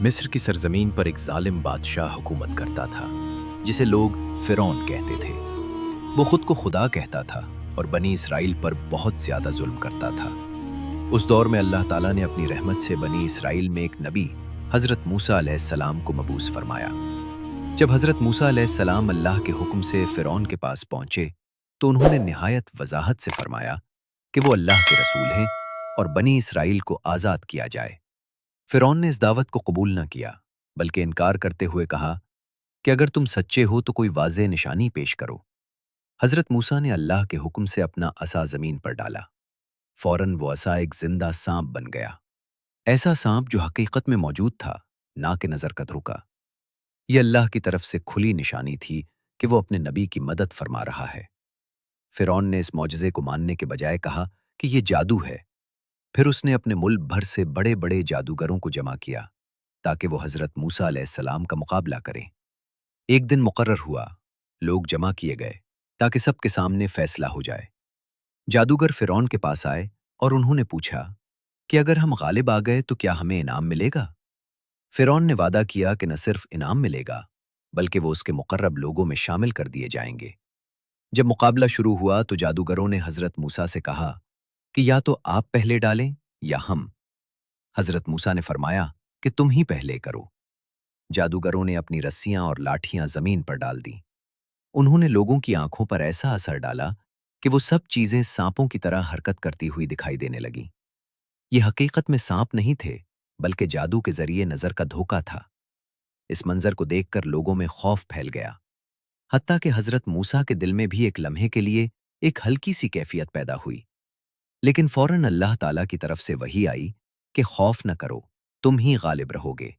मिस्र की सरजमीन पर एक जालिम बादशाह हुकूमत करता था जिसे लोग फिरौन कहते थे। वो खुद को खुदा कहता था और बनी इसराइल पर बहुत ज्यादा जुल्म करता था। उस दौर में अल्लाह ताला ने अपनी रहमत से बनी इसराइल में एक नबी हजरत मूसा अलैहिस्सलाम को मबूस फरमाया। जब हजरत मूसा अलैहिस्सलाम अल्लाह के हुक्म से फिरौन के पास पहुंचे तो उन्होंने निहायत वजाहत से फरमाया कि वो अल्लाह के रसूल हैं और बनी इसराइल को आज़ाद किया जाए। फिरौन ने इस दावत को कबूल न किया, बल्कि इनकार करते हुए कहा कि अगर तुम सच्चे हो तो कोई वाज़ेह निशानी पेश करो। हजरत मूसा ने अल्लाह के हुक्म से अपना असा जमीन पर डाला। फौरन वो असा एक जिंदा सांप बन गया, ऐसा सांप जो हकीकत में मौजूद था, ना कि नजर का धोखा। ये अल्लाह की तरफ से खुली निशानी थी कि वो अपने नबी की मदद फरमा रहा है। फिरौन ने इस मौजज़े को मानने के बजाय कहा कि ये जादू है। फिर उसने अपने मुल्क भर से बड़े बड़े जादूगरों को जमा किया ताकि वो हजरत मूसा अलैहिस्सलाम का मुकाबला करें। एक दिन मुकर्रर हुआ, लोग जमा किए गए ताकि सबके सामने फैसला हो जाए। जादूगर फिरौन के पास आए और उन्होंने पूछा कि अगर हम गालिब आ गए तो क्या हमें इनाम मिलेगा। फिरौन ने वादा किया कि न सिर्फ इनाम मिलेगा, बल्कि वो उसके मुकर्रब लोगों में शामिल कर दिए जाएंगे। जब मुकाबला शुरू हुआ तो जादूगरों ने हजरत मूसा से कहा कि या तो आप पहले डालें या हम। हजरत मूसा ने फरमाया कि तुम ही पहले करो। जादूगरों ने अपनी रस्सियां और लाठियां जमीन पर डाल दी। उन्होंने लोगों की आंखों पर ऐसा असर डाला कि वो सब चीजें सांपों की तरह हरकत करती हुई दिखाई देने लगीं। ये हकीकत में सांप नहीं थे, बल्कि जादू के जरिए नजर का धोखा था। इस मंजर को देखकर लोगों में खौफ फैल गया, हत्ता कि हजरत मूसा के दिल में भी एक लम्हे के लिए एक हल्की सी कैफियत पैदा हुई। लेकिन फौरन अल्लाह ताला की तरफ से वही आई कि खौफ न करो, तुम ही गालिब रहोगे।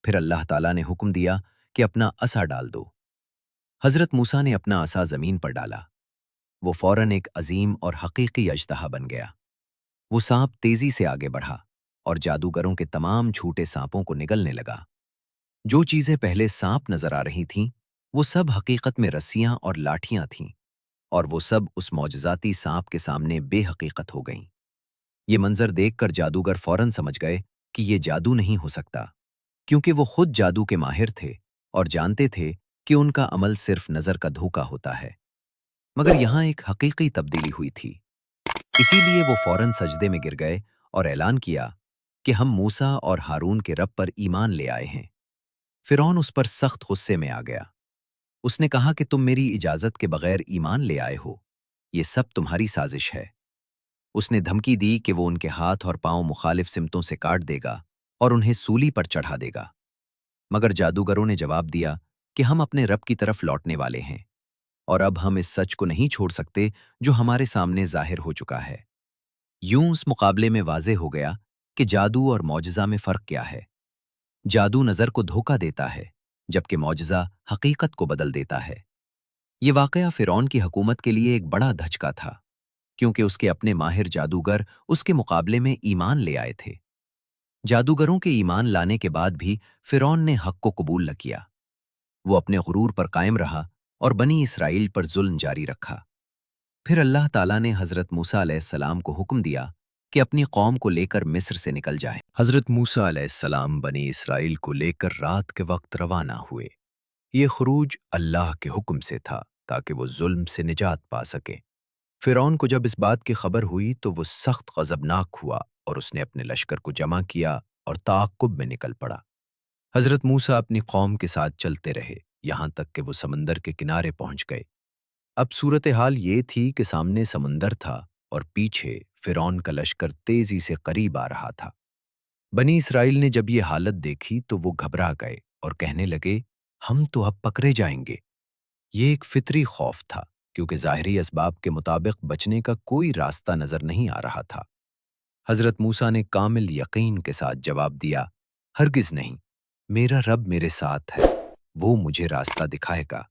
फिर अल्लाह ताला ने हुक्म दिया कि अपना असा डाल दो। हजरत मूसा ने अपना असा जमीन पर डाला। वो फौरन एक अजीम और हकीकी अजदहा बन गया। वो सांप तेजी से आगे बढ़ा और जादूगरों के तमाम झूठे सांपों को निगलने लगा। जो चीजें पहले सांप नजर आ रही थीं, वो सब हकीकत में रस्सियां और लाठियां थीं, और वो सब उस मौजज़ाती सांप के सामने बेहकीकत हो गईं। ये मंजर देखकर जादूगर फौरन समझ गए कि ये जादू नहीं हो सकता, क्योंकि वो खुद जादू के माहिर थे और जानते थे कि उनका अमल सिर्फ नजर का धोखा होता है। मगर यहाँ एक हकीकी तब्दीली हुई थी। इसीलिए वो फौरन सजदे में गिर गए और ऐलान किया कि हम मूसा और हारून के रब पर ईमान ले आए हैं। फिरौन उस पर सख्त गुस्से में आ गया। उसने कहा कि तुम मेरी इजाजत के बगैर ईमान ले आए हो, ये सब तुम्हारी साजिश है। उसने धमकी दी कि वो उनके हाथ और पांव मुखालिफ सिमतों से काट देगा और उन्हें सूली पर चढ़ा देगा। मगर जादूगरों ने जवाब दिया कि हम अपने रब की तरफ लौटने वाले हैं और अब हम इस सच को नहीं छोड़ सकते जो हमारे सामने जाहिर हो चुका है। यूं उस मुकाबले में वाज़ेह हो गया कि जादू और मौजज़ा में फ़र्क क्या है। जादू नज़र को धोखा देता है, जबकि मौजज़ा हकीकत को बदल देता है। ये वाक़या फ़िरौन की हुकूमत के लिए एक बड़ा धचका था, क्योंकि उसके अपने माहिर जादूगर उसके मुकाबले में ईमान ले आए थे। जादूगरों के ईमान लाने के बाद भी फ़िरौन ने हक़ को कबूल न किया। वो अपने गुरूर पर कायम रहा और बनी इसराइल पर जुल्म जारी रखा। फिर अल्लाह ताला ने हज़रत मूसा अलैहिस्सलाम को हुक्म दिया कि अपनी कौम को लेकर मिस्र से निकल जाएं। हज़रत मूसा अलैहिस्सलाम बनी इसराइल को लेकर रात के वक्त रवाना हुए। ये खुरूज अल्लाह के हुक्म से था ताकि वो जुल्म से निजात पा सके। फ़िरौन को जब इस बात की खबर हुई तो वो सख्त गज़बनाक हुआ और उसने अपने लश्कर को जमा किया और ताक़ुब में निकल पड़ा। हज़रत मूसा अपनी कौम के साथ चलते रहे, यहाँ तक कि वो समंदर के किनारे पहुँच गए। अब सूरत हाल ये थी कि सामने समंदर था और पीछे फ़िरौन का लश्कर तेजी से करीब आ रहा था। बनी इसराइल ने जब ये हालत देखी तो वो घबरा गए और कहने लगे, हम तो अब पकड़े जाएंगे। ये एक फितरी खौफ था, क्योंकि ज़ाहिरी असबाब के मुताबिक बचने का कोई रास्ता नजर नहीं आ रहा था। हज़रत मूसा ने कामिल यकीन के साथ जवाब दिया, हरगिज़ नहीं, मेरा रब मेरे साथ है, वो मुझे रास्ता दिखाएगा।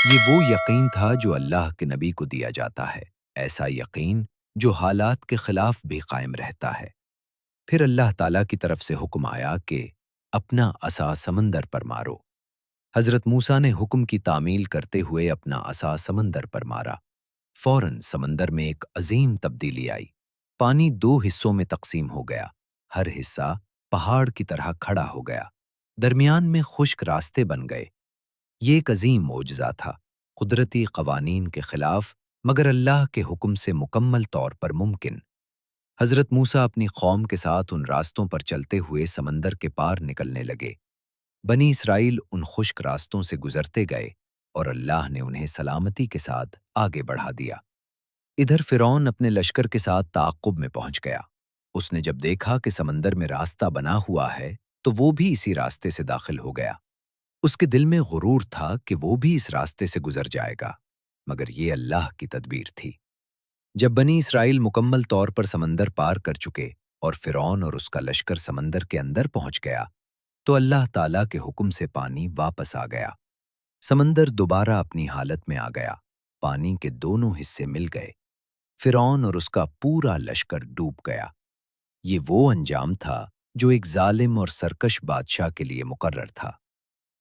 ये वो यकीन था जो अल्लाह के नबी को दिया जाता है, ऐसा यकीन जो हालात के खिलाफ भी कायम रहता है। फिर अल्लाह ताला की तरफ से हुक्म आया कि अपना असा समंदर पर मारो। हज़रत मूसा ने हुक्म की तामील करते हुए अपना असा समंदर पर मारा। फौरन समंदर में एक अजीम तब्दीली आई। पानी दो हिस्सों में तकसीम हो गया, हर हिस्सा پہاڑ کی طرح کھڑا ہو گیا، درمیان میں خشک راستے بن گئے۔ یہ ایک عظیم معجزہ تھا، قدرتی قوانین کے خلاف مگر اللہ کے حکم سے مکمل طور پر ممکن۔ حضرت موسیٰ اپنی قوم کے ساتھ ان راستوں پر چلتے ہوئے سمندر کے پار نکلنے لگے۔ بنی اسرائیل ان خشک راستوں سے گزرتے گئے اور اللہ نے انہیں سلامتی کے ساتھ آگے بڑھا دیا۔ ادھر فرعون اپنے لشکر کے ساتھ تعاقب میں پہنچ گیا۔ اس نے جب دیکھا کہ سمندر میں راستہ بنا ہوا ہے تو وہ بھی اسی راستے سے داخل ہو گیا۔ اس کے دل میں غرور تھا کہ وہ بھی اس راستے سے گزر جائے گا، مگر یہ اللہ کی تدبیر تھی۔ جب بنی اسرائیل مکمل طور پر سمندر پار کر چکے اور فرعون اور اس کا لشکر سمندر کے اندر پہنچ گیا تو اللہ تعالیٰ کے حکم سے پانی واپس آ گیا۔ سمندر دوبارہ اپنی حالت میں آ گیا، پانی کے دونوں حصے مل گئے، فرعون اور اس کا پورا لشکر ڈوب گیا۔ یہ وہ انجام تھا جو ایک ظالم اور سرکش بادشاہ کے لیے مقرر تھا۔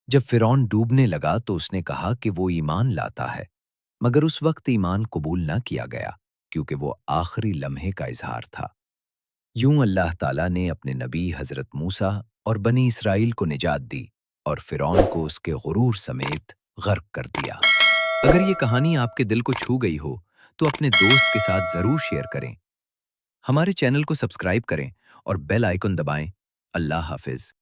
جب فرعون ڈوبنے لگا تو اس نے کہا کہ وہ ایمان لاتا ہے، مگر اس وقت ایمان قبول نہ کیا گیا کیونکہ وہ آخری لمحے کا اظہار تھا۔ یوں اللہ تعالیٰ نے اپنے نبی حضرت موسیٰ اور بنی اسرائیل کو نجات دی اور فرعون کو اس کے غرور سمیت غرق کر دیا۔ اگر یہ کہانی آپ کے دل کو چھو گئی ہو تو اپنے دوست کے ساتھ ضرور شیئر کریں۔ ہمارے چینل کو سبسکرائب کریں اور بیل آئیکن دبائیں۔ اللہ حافظ۔